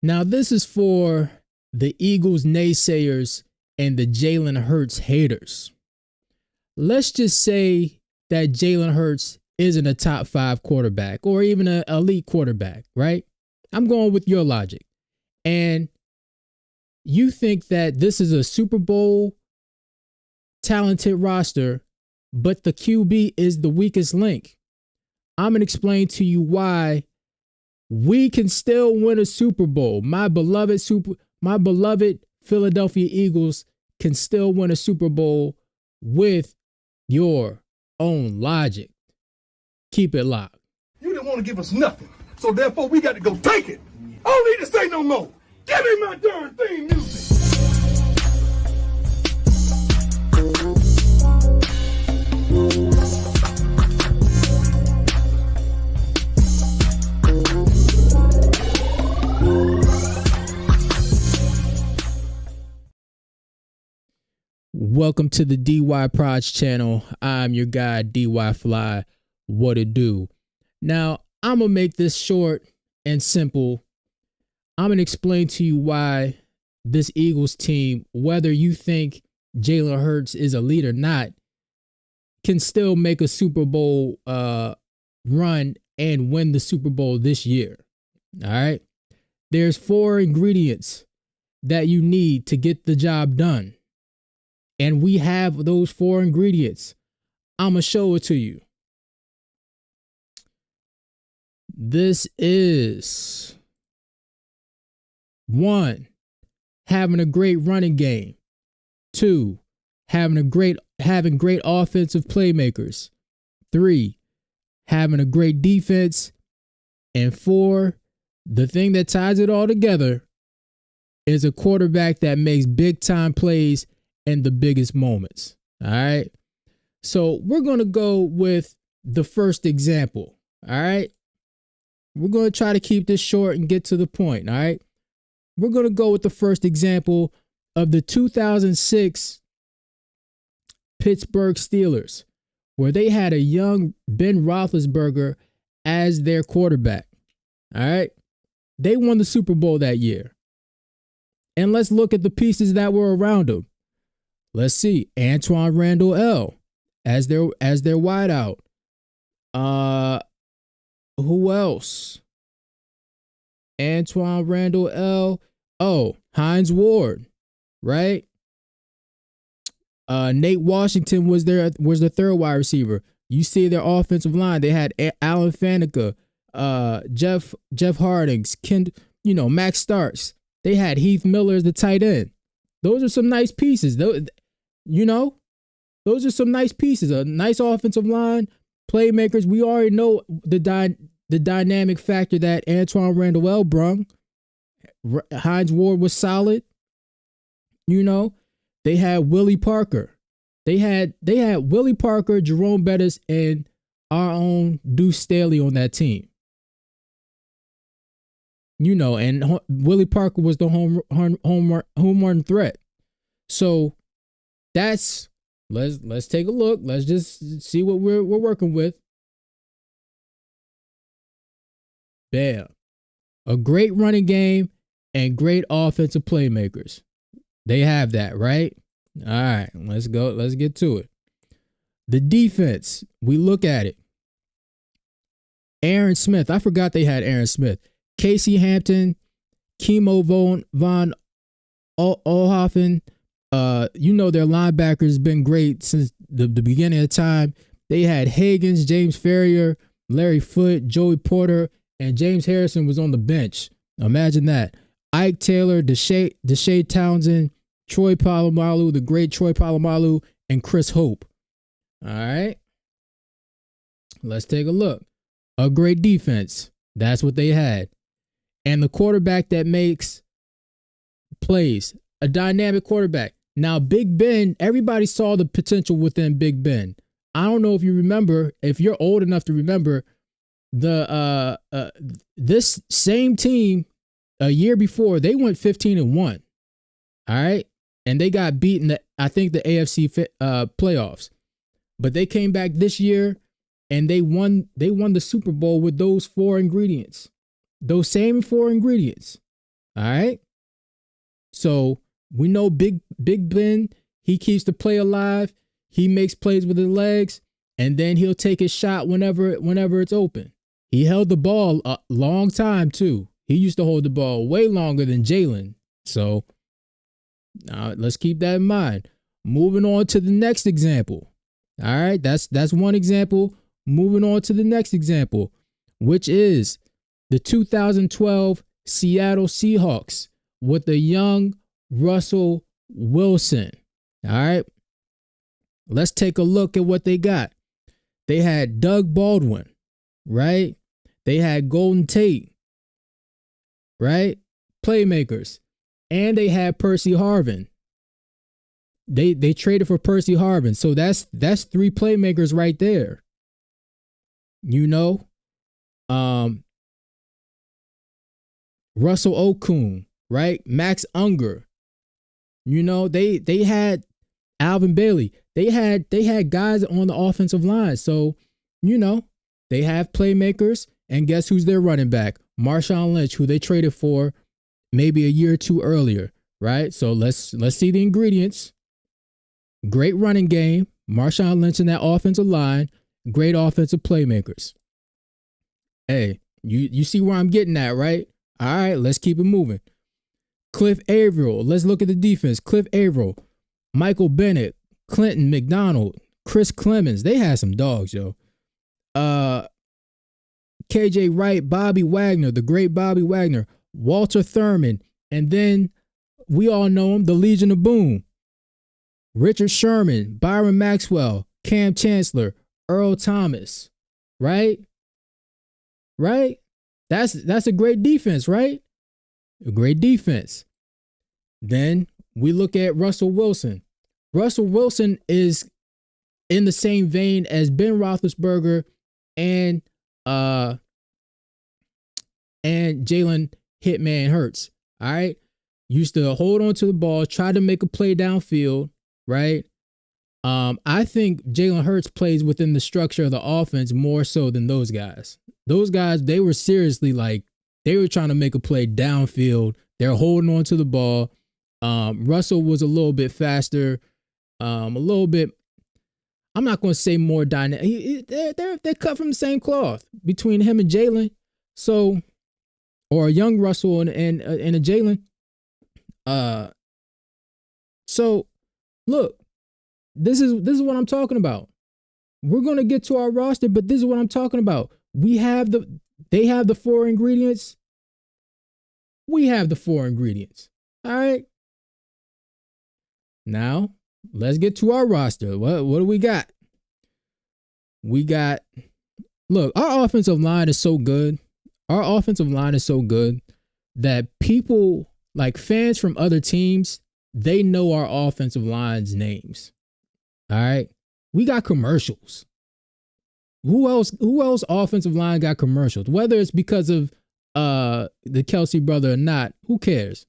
Now, this is for the Eagles naysayers and the Jalen Hurts haters. Let's just say that Jalen Hurts isn't a top 5 quarterback or even an elite quarterback, right? I'm going with your logic. And you think that this is a Super Bowl talented roster, but the QB is the weakest link. I'm going to explain to you why we can still win a Super Bowl. My beloved Philadelphia Eagles can still win a Super Bowl with your own logic. Keep it locked. You didn't want to give us nothing, so therefore we got to go take it. I don't need to say no more. Give me my darn theme music. Welcome to the DY Prods channel. I'm your guy, DY Fly. What it do? Now, I'm going to make this short and simple. I'm going to explain to you why this Eagles team, whether you think Jalen Hurts is elite or not, can still make a Super Bowl run and win the Super Bowl this year. All right? There's 4 ingredients that you need to get the job done. And we have those 4 ingredients. I'm going to show it to you. This is 1, having a great running game. 2, having great offensive playmakers. 3, having a great defense. And 4, the thing that ties it all together is a quarterback that makes big time plays in the biggest moments. All right. So we're going to go with the first example. All right. We're going to try to keep this short and get to the point. All right. We're going to go with the first example of the 2006 Pittsburgh Steelers, where they had a young Ben Roethlisberger as their quarterback. All right. They won the Super Bowl that year. And let's look at the pieces that were around him. Let's see. Antoine Randall L. as their wideout. Who else? Antoine Randall L. Oh, Hines Ward, right? Nate Washington was the third wide receiver. You see their offensive line. They had Alan Faneca, Jeff Hardings, Max Starks. They had Heath Miller as the tight end. Those are some nice pieces. Those are some nice pieces. A nice offensive line, playmakers. We already know the dynamic factor that Antoine Randall L. brung. Hines Ward was solid. They had Willie Parker. They had Willie Parker, Jerome Bettis, and our own Deuce Staley on that team. And Willie Parker was the home run threat. So let's take a look. Let's just see what we're working with. Bam. A great running game and great offensive playmakers. They have that, right? All right, let's go. Let's get to it. The defense, we look at it. Aaron Smith. I forgot they had Aaron Smith. Casey Hampton, Kimo von Oelhoffen. Their linebackers been great since the beginning of time. They had Higgins, James Ferrier, Larry Foote, Joey Porter, and James Harrison was on the bench. Imagine that. Ike Taylor, Deshae Townsend, Troy Polamalu, the great Troy Polamalu, and Chris Hope. All right. Let's take a look. A great defense. That's what they had. And the quarterback that makes plays. A dynamic quarterback. Now, Big Ben, everybody saw the potential within Big Ben. I don't know if you remember, if you're old enough to remember, this same team a year before, they went 15-1. All right. And they got beaten, the AFC playoffs. But they came back this year and they won the Super Bowl with those 4 ingredients. Those same 4 ingredients. All right. So we know Big Ben, he keeps the play alive. He makes plays with his legs, and then he'll take his shot whenever it's open. He held the ball a long time too. He used to hold the ball way longer than Jalen. So let's keep that in mind. Moving on to the next example. All right, that's one example. Moving on to the next example, which is the 2012 Seattle Seahawks with the young Russell Wilson. All right, let's take a look at what they got. They had Doug Baldwin, right? They had Golden Tate, right? Playmakers. And they had Percy Harvin. They traded for Percy Harvin. So that's 3 playmakers right there. You know, Russell Okung, right? Max Unger. You know, they had Alvin Bailey. They had guys on the offensive line. So, you know, they have playmakers. And guess who's their running back? Marshawn Lynch, who they traded for maybe a year or two earlier, right? So let's see the ingredients. Great running game. Marshawn Lynch in that offensive line. Great offensive playmakers. Hey, you see where I'm getting at, right? All right, let's keep it moving. Cliff Averill. Let's look at the defense. Cliff Averill, Michael Bennett, Clinton McDonald, Chris Clemens. They had some dogs, yo. KJ Wright, Bobby Wagner, the great Bobby Wagner, Walter Thurman, and then we all know him, the Legion of Boom. Richard Sherman, Byron Maxwell, Cam Chancellor, Earl Thomas, right? Right? That's a great defense, right? A great defense. Then we look at Russell Wilson. Russell Wilson is in the same vein as Ben Roethlisberger and Jalen Hitman Hurts. All right. Used to hold on to the ball, try to make a play downfield, right? I think Jalen Hurts plays within the structure of the offense more so than those guys. Those guys, they were seriously like, they were trying to make a play downfield. They're holding on to the ball. Russell was a little bit faster, a little bit, I'm not going to say more dynamic. They're cut from the same cloth between him and Jalen. So, or a young Russell and a Jalen. So look, this is what I'm talking about. We're going to get to our roster, but this is what I'm talking about. They have the 4 ingredients. We have the 4 ingredients. All right. Now, let's get to our roster. What do we got? Look, our offensive line is so good. Our offensive line is so good that people, like fans from other teams, they know our offensive line's names. All right. We got commercials. Who else offensive line got commercials? Whether it's because of the Kelsey brother or not, who cares?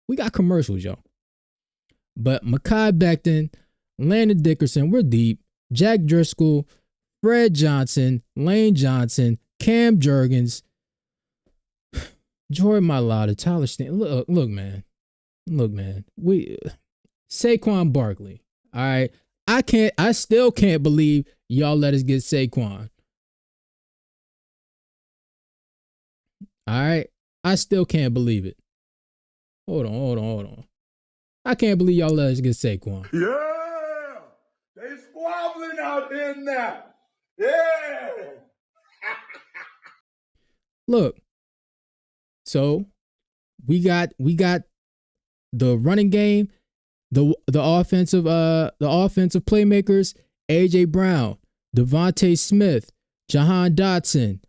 We got commercials, yo. But Mekhi Becton, Landon Dickerson, we're deep. Jack Driscoll, Fred Johnson, Lane Johnson, Cam Jurgens, Jordan Mailata, Tyler Stan. Look, man. Saquon Barkley. All right. I still can't believe y'all let us get Saquon. All right. I still can't believe it. Hold on. I can't believe y'all let us get Saquon. Yeah! They squabbling out there now. Yeah! Look. So we got the running game, the offensive playmakers, AJ Brown, Devontae Smith, Jahan Dotson,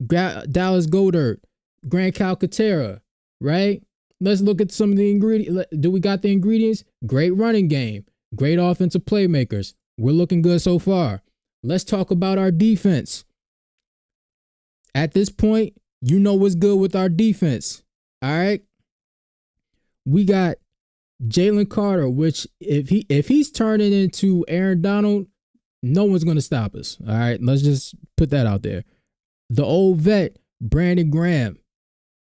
Dallas Goedert, Grant Calcaterra, right? Let's look at some of the ingredients. Do we got the ingredients? Great running game, great offensive playmakers. We're looking good so far. Let's talk about our defense. At this point, you know what's good with our defense. All right. We got Jalen Carter, which if he's turning into Aaron Donald, no one's going to stop us. All right. Let's just put that out there. The old vet, Brandon Graham.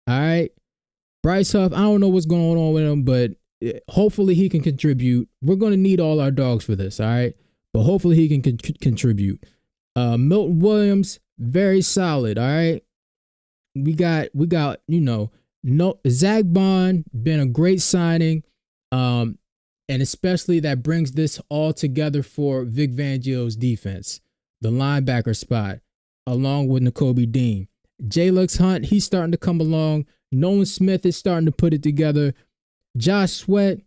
All right. Bryce Huff, I don't know what's going on with him, but hopefully he can contribute. We're going to need all our dogs for this, all right? But hopefully he can contribute. Milton Williams, very solid, all right? We got, Zach Bond, been a great signing. And especially that brings this all together for Vic Fangio's defense, the linebacker spot, along with Nakobe Dean. J-Lux Hunt, he's starting to come along. Nolan Smith is starting to put it together. Josh Sweat,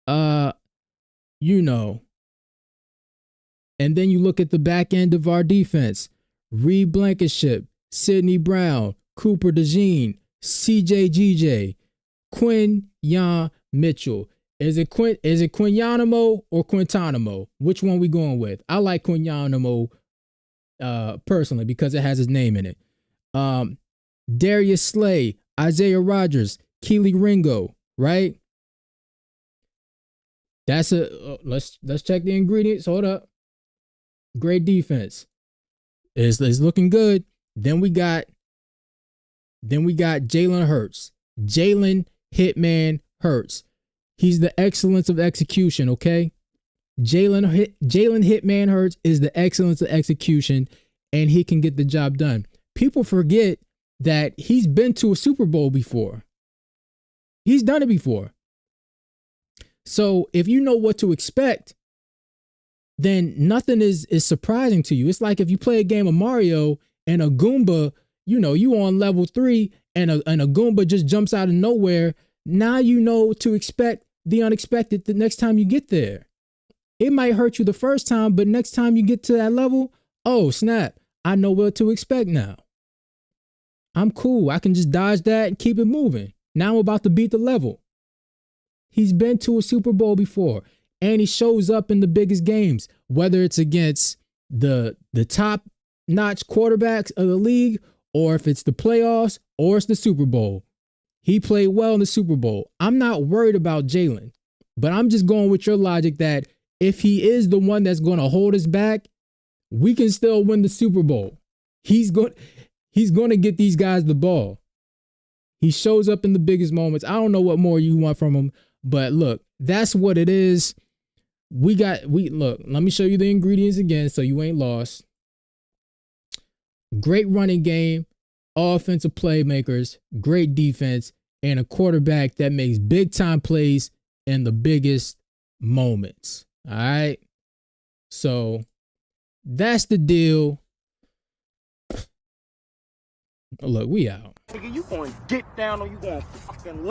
And then you look at the back end of our defense. Reed Blankenship, Sidney Brown, Cooper DeJean, CJ GJ, Quinyon Mitchell. Is it Quinyanimo or Quintanamo? Which one we going with? I like Quinyanimo personally because it has his name in it. Darius Slay, Isaiah Rogers, Keely Ringo, right? That's let's check the ingredients. Hold up. Great defense. It's looking good. Then we got Jalen Hurts. Jalen Hitman Hurts. He's the excellence of execution, okay? Jalen Hitman Hurts is the excellence of execution, and he can get the job done. People forget that he's been to a Super Bowl before. He's done it before. So if you know what to expect, then nothing is surprising to you. It's like if you play a game of Mario and a Goomba, you on level 3 and a Goomba just jumps out of nowhere. Now you know to expect the unexpected the next time you get there. It might hurt you the first time, but next time you get to that level, oh snap, I know what to expect now. I'm cool. I can just dodge that and keep it moving. Now I'm about to beat the level. He's been to a Super Bowl before, and he shows up in the biggest games, whether it's against the top-notch quarterbacks of the league, or if it's the playoffs, or it's the Super Bowl. He played well in the Super Bowl. I'm not worried about Jalen, but I'm just going with your logic that if he is the one that's going to hold us back, we can still win the Super Bowl. He's going to get these guys the ball. He shows up in the biggest moments. I don't know what more you want from him, but look, that's what it is. Let me show you the ingredients again so you ain't lost. Great running game, offensive playmakers, great defense, and a quarterback that makes big time plays in the biggest moments. All right. So that's the deal. Look, we out. Nigga, you going to get down or you going to fucking lay